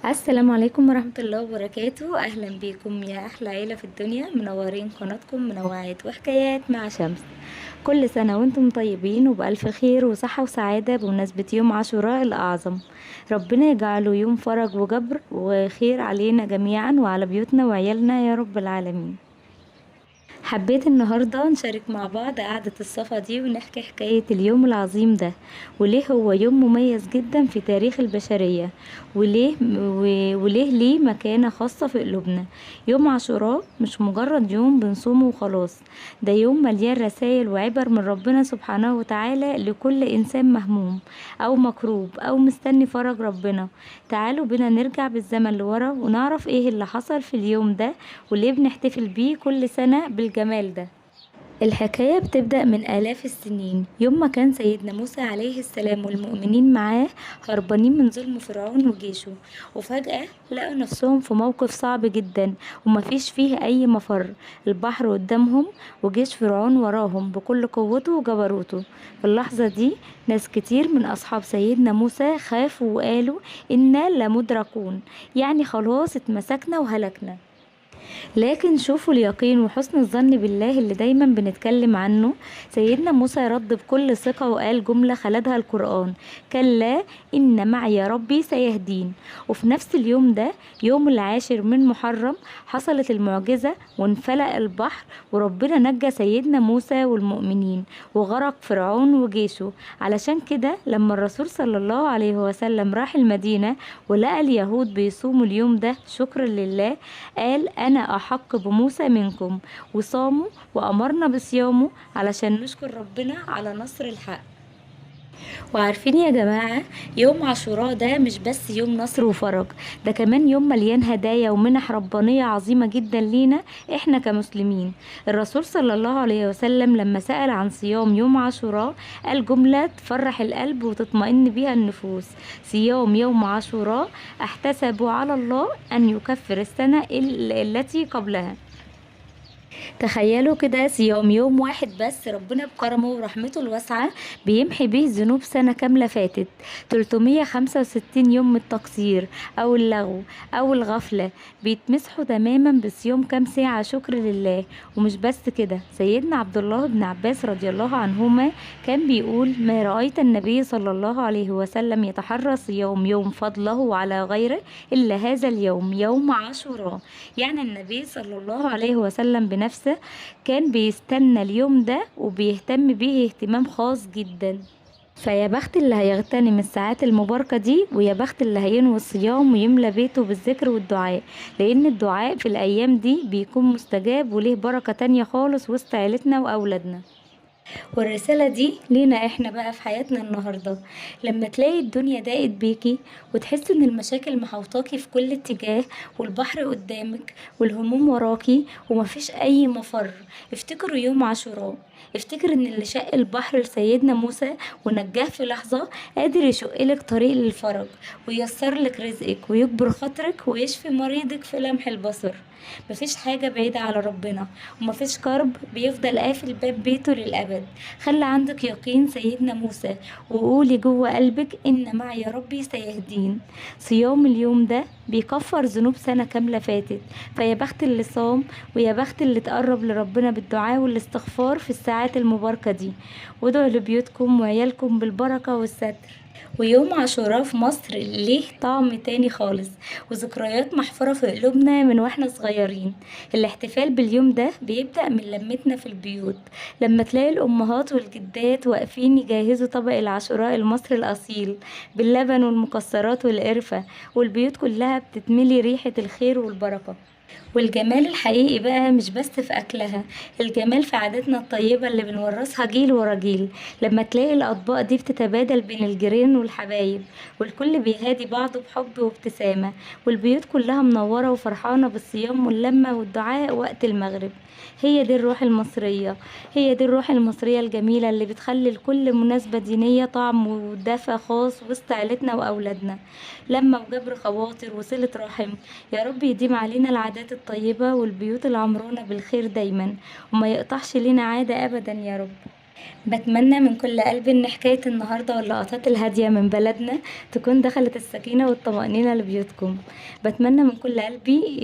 السلام عليكم ورحمة الله وبركاته. أهلا بيكم يا أحلى عيلة في الدنيا، منورين قناتكم منوعات وحكايات مع شمس. كل سنة وانتم طيبين وبألف خير وصحة وسعادة بمناسبة يوم عاشوراء الأعظم. ربنا يجعله يوم فرج وجبر وخير علينا جميعا وعلى بيوتنا وعيالنا يا رب العالمين. حبيت النهاردة نشارك مع بعض قعدة الصفا دي ونحكي حكاية اليوم العظيم ده، وليه هو يوم مميز جدا في تاريخ البشرية، وليه ليه مكانة خاصة في قلوبنا. يوم عاشوراء مش مجرد يوم بنصومه وخلاص، ده يوم مليان رسائل وعبر من ربنا سبحانه وتعالى لكل إنسان مهموم أو مكروب أو مستني فرج ربنا. تعالوا بنا نرجع بالزمن لورا ونعرف ايه اللي حصل في اليوم ده وليه بنحتفل بيه كل سنة بالجمال ده. الحكاية بتبدأ من آلاف السنين، يوم ما كان سيدنا موسى عليه السلام والمؤمنين معاه هربانين من ظلم فرعون وجيشه، وفجأة لقوا نفسهم في موقف صعب جدا ومفيش فيه أي مفر. البحر قدامهم وجيش فرعون وراهم بكل قوته وجبروته. في اللحظة دي ناس كتير من أصحاب سيدنا موسى خافوا وقالوا إنا لمدركون، يعني خلاص اتمسكنا وهلكنا. لكن شوفوا اليقين وحسن الظن بالله اللي دايما بنتكلم عنه. سيدنا موسى رد بكل ثقة وقال جملة خلدها القرآن: كلا إن معي ربي سيهدين. وفي نفس اليوم ده، يوم العاشر من محرم، حصلت المعجزة وانفلق البحر وربنا نجى سيدنا موسى والمؤمنين وغرق فرعون وجيشه. علشان كده لما الرسول صلى الله عليه وسلم راح المدينة ولقى اليهود بيصوموا اليوم ده شكرا لله، قال أنا أحق بموسى منكم، وصاموا وأمرنا بصيامه علشان نشكر ربنا على نصر الحق. وعارفين يا جماعة، يوم عاشوراء ده مش بس يوم نصر وفرج، ده كمان يوم مليان هدايا ومنح ربانية عظيمة جدا لينا احنا كمسلمين. الرسول صلى الله عليه وسلم لما سأل عن صيام يوم عاشوراء قال جملة تفرح القلب وتطمئن بيها النفوس: صيام يوم عاشوراء احتسب على الله أن يكفر السنة التي قبلها. تخيلوا كده، صيام يوم واحد بس ربنا بكرمه ورحمته الواسعة بيمحي به ذنوب سنة كاملة فاتت. 365 يوم من التقصير أو اللغو أو الغفلة بيتمسحوا تماما بصيام كام ساعة شكر لله. ومش بس كده، سيدنا عبد الله بن عباس رضي الله عنهما كان بيقول: ما رأيت النبي صلى الله عليه وسلم يتحرى صيام يوم فضله على غيره إلا هذا اليوم، يوم عاشوراء. يعني النبي صلى الله عليه وسلم بنفسه كان بيستنى اليوم ده وبيهتم بيه اهتمام خاص جدا. فيا بخت اللي هيغتنم الساعات المباركة دي، ويا بخت اللي هينوي الصيام ويملى بيته بالذكر والدعاء، لأن الدعاء في الأيام دي بيكون مستجاب وليه بركة تانية خالص وسط عيلتنا وأولادنا. والرسالة دي لينا احنا بقى في حياتنا النهاردة. لما تلاقي الدنيا ضاقت بيكي وتحس ان المشاكل محوطاكي في كل اتجاه والبحر قدامك والهموم وراكي ومفيش اي مفر، افتكروا يوم عاشوراء. افتكر ان اللي شق البحر لسيدنا موسى ونجاه في لحظة قادر يشقلك طريق للفرج وييسر لك رزقك ويكبر خاطرك ويشفي مريضك في لمح البصر. مفيش حاجة بعيدة على ربنا، ومفيش كرب بيفضل قافل باب بيته للأبد. خلي عندك يقين سيدنا موسى وقولي جوه قلبك: إن معي ربي سيهدين. صيام اليوم ده بيكفر ذنوب سنة كاملة فاتت. فيا بخت اللي صام ويا بخت اللي تقرب لربنا بالدعاء والاستغفار في الساعات المباركة دي. وادعوا لبيوتكم وعيالكم بالبركة والستر. ويوم عاشوراء في مصر ليه طعم تاني خالص وذكريات محفورة في قلوبنا من واحنا صغيرين. الاحتفال باليوم ده بيبدأ من لمتنا في البيوت، لما تلاقي الأمهات والجدات واقفين يجهزوا طبق العاشوراء المصري الأصيل باللبن والمكسرات والقرفة، والبيوت كلها بتتملي ريحة الخير والبركة. والجمال الحقيقي بقى مش بس في أكلها، الجمال في عاداتنا الطيبة اللي بنورثها جيل ورا جيل. لما تلاقي الأطباق دي بتتبادل بين الجيران والحبايب والكل بيهادي بعضه بحب وابتسامة، والبيوت كلها منورة وفرحانة بالصيام واللمة والدعاء وقت المغرب. هي دي الروح المصرية، هي دي الروح المصرية الجميلة اللي بتخلي لكل مناسبة دينية طعم ودفى خاص وسط عيلتنا وأولادنا. لما وجبر خواطر وصلة رحم. يا رب يديم علينا العادات الطيبة والبيوت العمرونة بالخير دايما، وما يقطعش لنا عادة أبدا يا رب. بتمنى من كل قلبي ان حكاية النهاردة واللقطات الهادية من بلدنا تكون دخلت السكينة والطمأنينة لبيوتكم. بتمنى من كل قلبي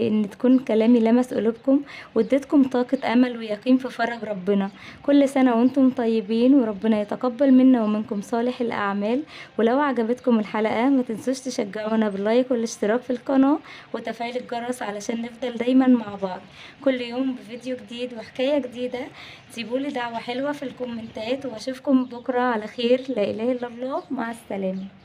ان تكون كلامي لمس قلوبكم واديتكم طاقة امل ويقين في فرج ربنا. كل سنة وانتم طيبين وربنا يتقبل منا ومنكم صالح الاعمال. ولو عجبتكم الحلقة ما تنسوش تشجعونا باللايك والاشتراك في القناة وتفعيل الجرس علشان نفضل دايما مع بعض كل يوم بفيديو جديد وحكاية جديدة. سيبولي دعوة حلوة في الكومنتات واشوفكم بكرة على خير. لا اله الا الله، مع السلامة.